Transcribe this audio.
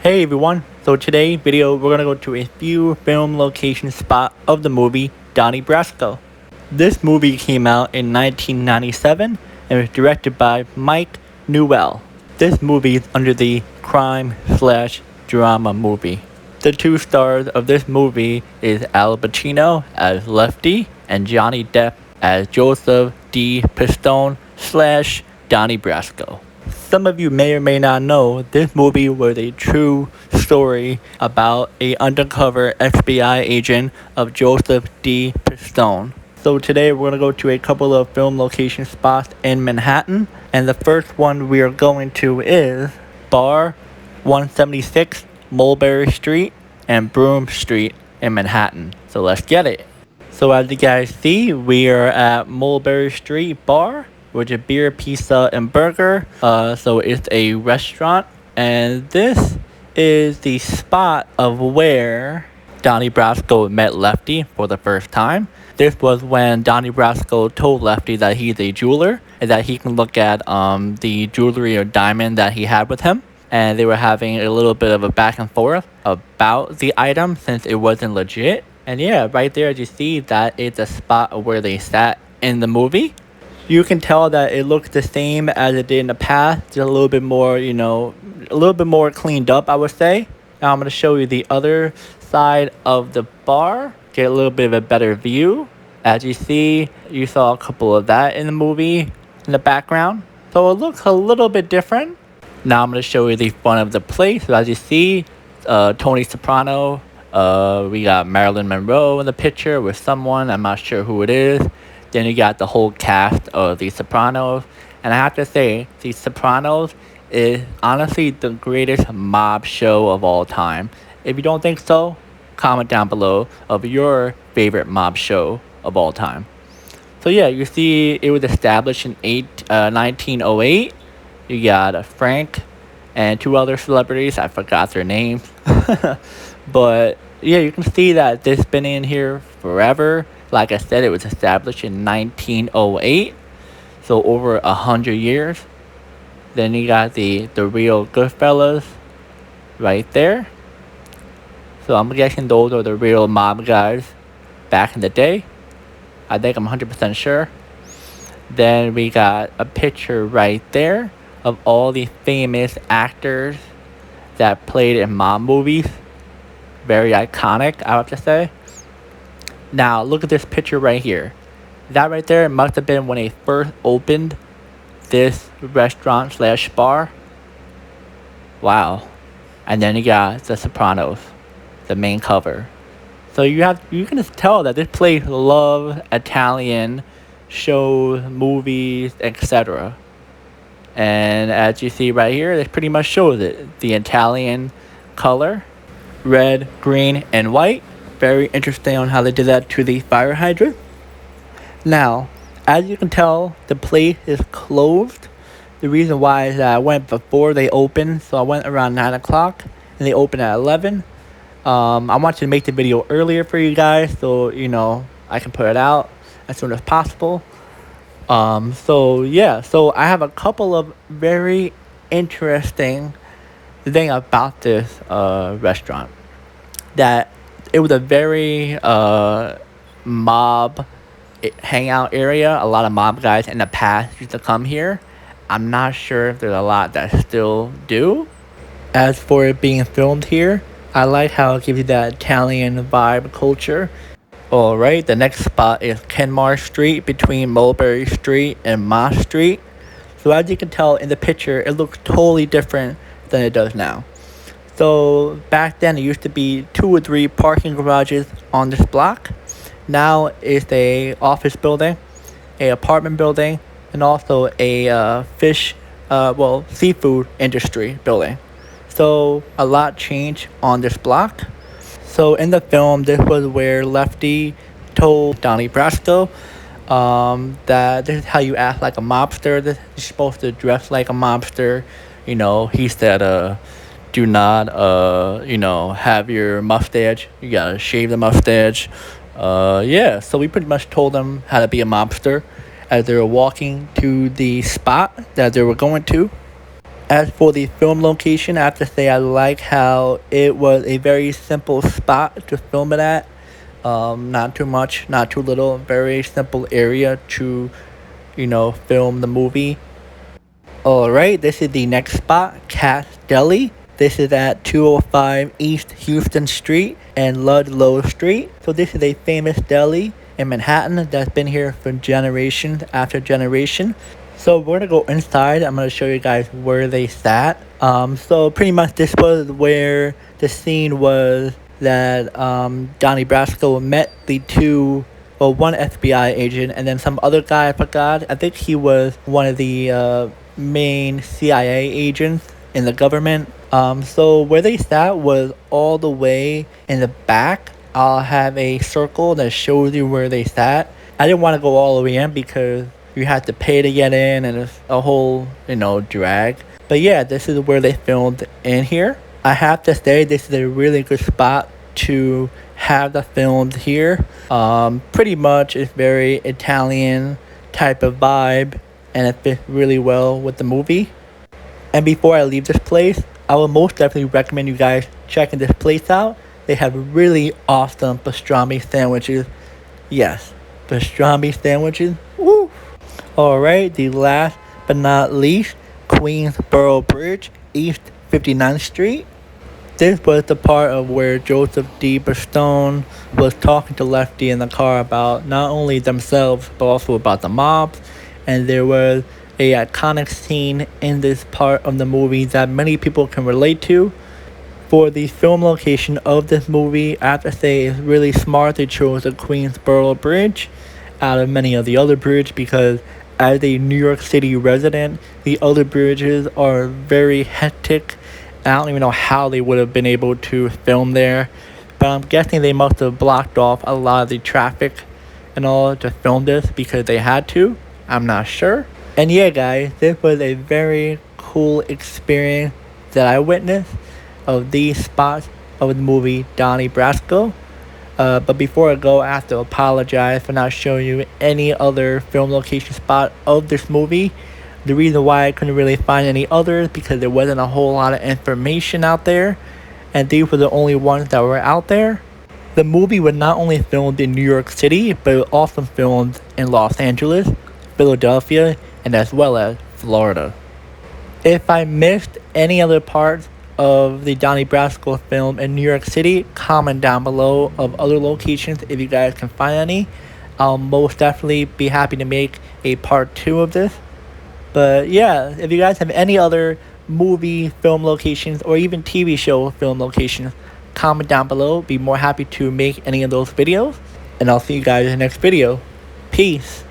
Hey everyone, so today's video we're gonna go to a few film location spot of the movie Donnie Brasco. This movie came out in 1997 and was directed by Mike Newell. This movie is under the crime/drama movie. The two stars of this movie is Al Pacino as Lefty and Johnny Depp as Joseph D. Pistone/Donnie Brasco. Some of you may or may not know this movie was a true story about a undercover FBI agent of Joseph D. Pistone. So today we're going to go to a couple of film location spots in Manhattan, and the first one we are going to is Bar 176 Mulberry Street and Broome Street in Manhattan. So let's get it. So as you guys see, we are at Mulberry Street Bar, which is beer, pizza, and burger. So it's a restaurant, and this is the spot of where Donnie Brasco met Lefty for the first time. This was when Donnie Brasco told Lefty that he's a jeweler and that he can look at the jewelry or diamond that he had with him. And they were having a little bit of a back and forth about the item since it wasn't legit. And yeah, right there as you see, that is the spot where they sat in the movie. You can tell that it looks the same as it did in the past, just a little bit more, a little bit more cleaned up, I would say. Now I'm going to show you the other side of the bar, get a little bit of a better view. As you see, you saw a couple of that in the movie in the background. So it looks a little bit different. Now I'm going to show you the front of the place. So as you see, Tony Soprano, we got Marilyn Monroe in the picture with someone, I'm not sure who it is. Then you got the whole cast of The Sopranos. And I have to say, The Sopranos is honestly the greatest mob show of all time. If you don't think so, comment down below of your favorite mob show of all time. So yeah, you see it was established in 1908. You got Frank and two other celebrities. I forgot their names. But yeah, you can see that this has been in here forever. Like I said, it was established in 1908, so over 100 years. Then you got the real Goodfellas right there. So I'm guessing those are the real mob guys back in the day. I think I'm 100% sure. Then we got a picture right there of all the famous actors that played in mob movies. Very iconic, I have to say. Now, look at this picture right here. That right there must have been when they first opened this restaurant/bar. Wow. And then you got The Sopranos, the main cover. So you can just tell that this place loves Italian shows, movies, etc. And as you see right here, this pretty much shows it. The Italian color, red, green, and white. Very interesting on how they did that to the fire hydrant. Now, as you can tell, the place is closed. The reason why is that I went before they opened, so I went around 9 o'clock, and they opened at 11. I wanted to make the video earlier for you guys, so, I can put it out as soon as possible. So yeah, so I have a couple of very interesting things about this restaurant. That it was a very mob hangout area. A lot of mob guys in the past used to come here. I'm not sure if there's a lot that still do. As for it being filmed here, I like how it gives you that Italian vibe culture. Alright, the next spot is Kenmore Street between Mulberry Street and Moss Street. So as you can tell in the picture, it looks totally different than it does now. So back then, it used to be 2 or 3 parking garages on this block. Now it's a office building, a apartment building, and also a seafood industry building. So a lot changed on this block. So in the film, this was where Lefty told Donnie Brasco that this is how you act like a mobster. You're supposed to dress like a mobster. He said, do not, have your mustache. You gotta shave the mustache. Yeah, so we pretty much told them how to be a mobster as they were walking to the spot that they were going to. As for the film location, I have to say I like how it was a very simple spot to film it at. Not too much, not too little, very simple area to, film the movie. Alright, this is the next spot, Katz Deli. This is at 205 East Houston Street and Ludlow Street. So this is a famous deli in Manhattan that's been here for generation after generation. So we're gonna go inside. I'm gonna show you guys where they sat. So pretty much this was where the scene was that Donnie Brasco met the one FBI agent and then some other guy, I forgot. I think he was one of the main CIA agents in the government. So where they sat was all the way in the back. I'll have a circle that shows you where they sat. I didn't want to go all the way in because you have to pay to get in and it's a whole, drag. But yeah, this is where they filmed in here. I have to say this is a really good spot to have the filmed here. Pretty much it's very Italian type of vibe and it fits really well with the movie. And before I leave this place, I would most definitely recommend you guys checking this place out. They have really awesome pastrami sandwiches. Yes, pastrami sandwiches. Woo! Alright, the last but not least, Queensboro Bridge, East 59th Street. This was the part of where Joseph D. Pistone was talking to Lefty in the car about not only themselves, but also about the mobs. And there was a iconic scene in this part of the movie that many people can relate to. For the film location of this movie, I have to say it's really smart they chose the Queensboro Bridge out of many of the other bridges because as a New York City resident, the other bridges are very hectic. I don't even know how they would have been able to film there, but I'm guessing they must have blocked off a lot of the traffic and all to film this because they had to. I'm not sure. And yeah, guys, this was a very cool experience that I witnessed of these spots of the movie Donnie Brasco. But before I go, I have to apologize for not showing you any other film location spot of this movie. The reason why I couldn't really find any others because there wasn't a whole lot of information out there, and these were the only ones that were out there. The movie was not only filmed in New York City, but it was also filmed in Los Angeles, Philadelphia, and as well as Florida. If I missed any other parts of the Donnie Brasco film in New York City, comment down below of other locations if you guys can find any. I'll most definitely be happy to make a part 2 of this. But yeah, if you guys have any other movie film locations or even TV show film locations, comment down below. Be more happy to make any of those videos. And I'll see you guys in the next video. Peace.